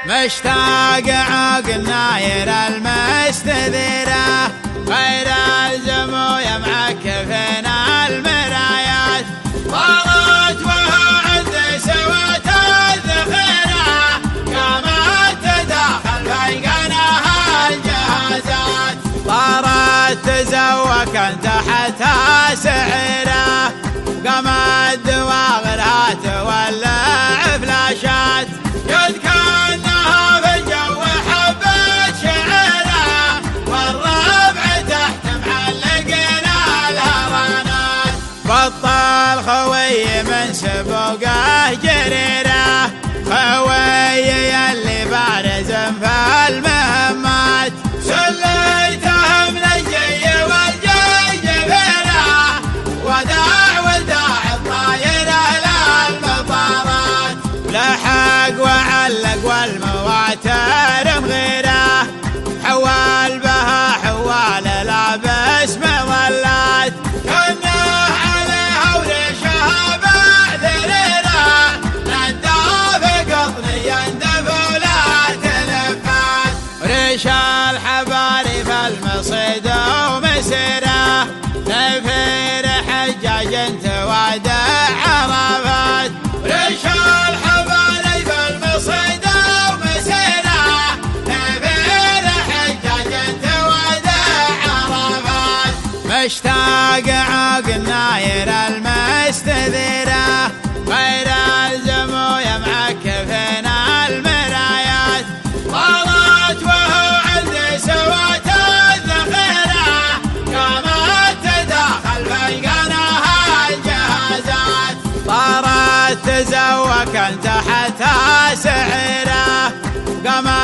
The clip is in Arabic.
مشتاق عقل ناير المستذرة غير الزموية معكفين المرايات طارت وهو عند سوت الذخيرة قامت تداخل بينها الجهازات طارت تزوكا تحتها سعيرة قامت دواغرها تولع فلاشات قد كانها في الجو حبة شعيرة والربع تحت معلقين الهرانات بطل خوي من سبوقه جريرة خوي يلي بارز في المهمات سليته من الجي والجي جبيرة وداع الطايرة للمطارات لحق وعلق والمواتر مغيرة حوال بها حوال لابس مظلات كنه عليها وريشها بعذريرة ندى في قطني يندف ولا تلفات ريش الحباري في المصيد ومسيرة نفير حجاج توادع عرفات ريش الحباري في المصيد ومسيرة نفير حجاج توادع عرفات مشتاق عقل ناير المستذرة غير الزموية معكفين المرايات طارت وهو عند سوات الذخيرة قامت تداخل بينها الجهازات طارت تزوكا تحتها سعيرة قامت